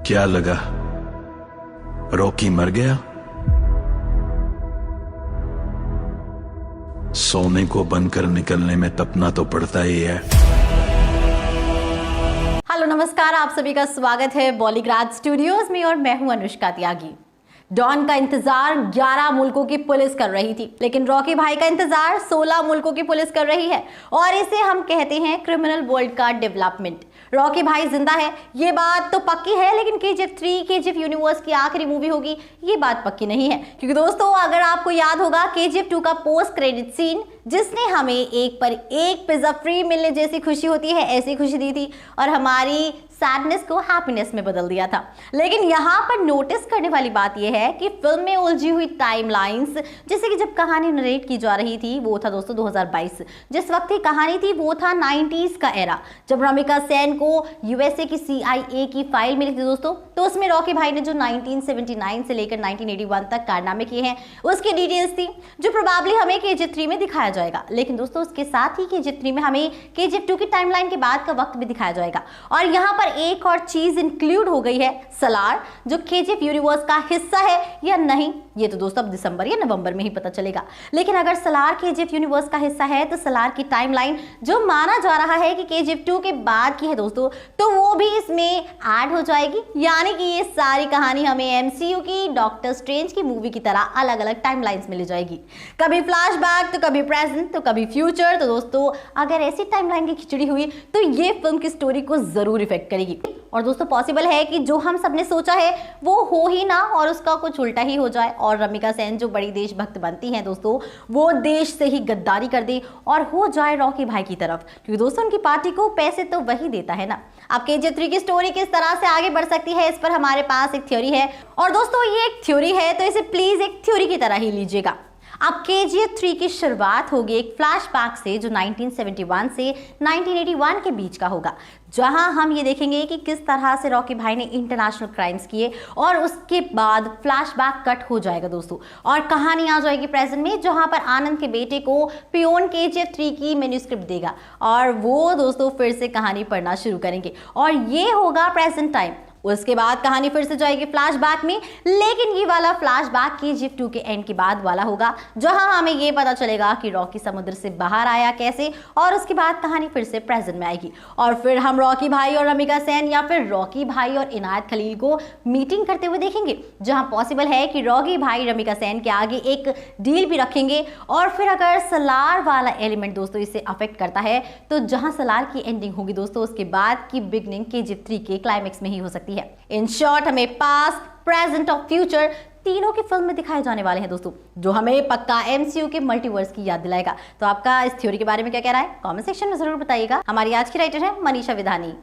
क्या लगा, रॉकी मर गया? सोने को बनकर निकलने में तपना तो पड़ता ही है। हेलो नमस्कार, आप सभी का स्वागत है बॉलीग्राज स्टूडियोज में और मैं हूं अनुष्का त्यागी। डॉन का इंतजार 11 मुल्कों की पुलिस कर रही थी, लेकिन रॉकी भाई का इंतजार 16 मुल्कों की पुलिस कर रही है और इसे हम कहते हैं क्रिमिनल वर्ल्ड का डेवलपमेंट। रॉकी भाई जिंदा है ये बात तो पक्की है, लेकिन KGF 3 KGF यूनिवर्स की आखिरी मूवी होगी ये बात पक्की नहीं है। क्योंकि दोस्तों, अगर आपको याद होगा KGF 2 का पोस्ट क्रेडिट सीन जिसने हमें एक पर एक पिज्जा फ्री मिलने जैसी खुशी होती है ऐसी खुशी दी थी और हमारी सैडनेस को हैप्पीनेस में बदल दिया था। लेकिन यहाँ पर नोटिस करने वाली बात यह है कि फिल्म में उलझी हुई टाइमलाइंस, जैसे कि जब कहानी नरेट की जा रही थी वो था दोस्तों 2022, जिस वक्त की कहानी थी वो था 90s का एरा, जब रमिका सेन को USA की CIA की फाइल मिली थी दोस्तों। तो उसमें रॉकी भाई ने जो 1979 से लेकर 1981 तक कारनामे किए हैं उसकी डिटेल्स थी, जो प्रोबेबली हमें KGF 3 में दिखाया जाएगा। लेकिन दोस्तों उसके साथ ही KGF 3 में हमें KGF 2 की टाइमलाइन के बाद का वक्त भी दिखाया जाएगा। और यहाँ पर एक और चीज इंक्लूड हो गई है, सलार, जो KGF यूनिवर्स का हिस्सा है या नहीं ये तो दोस्तों अब दिसंबर या नवंबर में ही पता चलेगा। लेकिन अगर सलार KGF यूनिवर्स का हिस्सा है तो सलार की टाइमलाइन जो माना जा रहा है कि KGF 2 के बाद की है दोस्तों, तो वो भी इसमें ऐड हो जाएगी। यानी कि ये सारी कहानी हमें MCU की डॉक्टर स्ट्रेंज की मूवी की तरह अलग अलग टाइमलाइंस मिल जाएगी, कभी फ्लैशबैक तो कभी प्रेजेंट तो कभी फ्यूचर। तो दोस्तों अगर ऐसी टाइमलाइन की खिचड़ी हुई तो ये फिल्म की स्टोरी को जरूर इफेक्ट करेगी। और दोस्तों पॉसिबल है कि जो हम सबने सोचा है वो हो ही ना और उसका कुछ उल्टा ही हो जाए और रमिका सेन जो बड़ी देशभक्त बनती हैं दोस्तों, वो देश से ही गद्दारी कर दे और हो जाए रॉकी भाई की तरफ, क्योंकि दोस्तों उनकी पार्टी को पैसे तो वही देता है ना। अब KGF 3 की स्टोरी किस तरह से आगे बढ़ सकती है इस पर हमारे पास एक थ्योरी है, और दोस्तों ये एक थ्योरी है तो इसे प्लीज एक थ्योरी की तरह ही लीजिएगा। अब KGF 3 की शुरुआत होगी एक फ्लैशबैक से जो 1971 से 1981 के बीच का होगा, जहां हम ये देखेंगे कि किस तरह से रॉकी भाई ने इंटरनेशनल क्राइम्स किए और उसके बाद फ्लैशबैक कट हो जाएगा दोस्तों और कहानी आ जाएगी प्रेजेंट में, जहां पर आनंद के बेटे को पियोन KGF 3 की मैन्युस्क्रिप्ट देगा और वो दोस्तों फिर से कहानी पढ़ना शुरू करेंगे और ये होगा प्रेजेंट टाइम। उसके बाद कहानी फिर से जाएगी फ्लैशबैक में, लेकिन ये वाला फ्लैशबैक KGF 2 के एंड के बाद वाला होगा, जहां हमें ये पता चलेगा कि रॉकी समुद्र से बाहर आया कैसे, और उसके बाद कहानी फिर से प्रेजेंट में आएगी और फिर हम रॉकी भाई और रमिका सेन या फिर रॉकी भाई और इनायत खलील को मीटिंग करते हुए देखेंगे, जहां पॉसिबल है कि रॉकी भाई रमिका सेन के आगे एक डील भी रखेंगे। और फिर अगर सलार वाला एलिमेंट दोस्तों इसे अफेक्ट करता है तो जहां सलार की एंडिंग होगी दोस्तों उसके बाद की बिगनिंग KGF 3 के क्लाइमेक्स में ही हो सकती है। इन शॉर्ट हमें पास्ट, प्रेजेंट और फ्यूचर तीनों की फिल्म में दिखाए जाने वाले हैं दोस्तों, जो हमें पक्का MCU के मल्टीवर्स की याद दिलाएगा। तो आपका इस थ्योरी के बारे में क्या कह रहा है कमेंट सेक्शन में जरूर बताइएगा। हमारी आज की राइटर है मनीषा विधानी।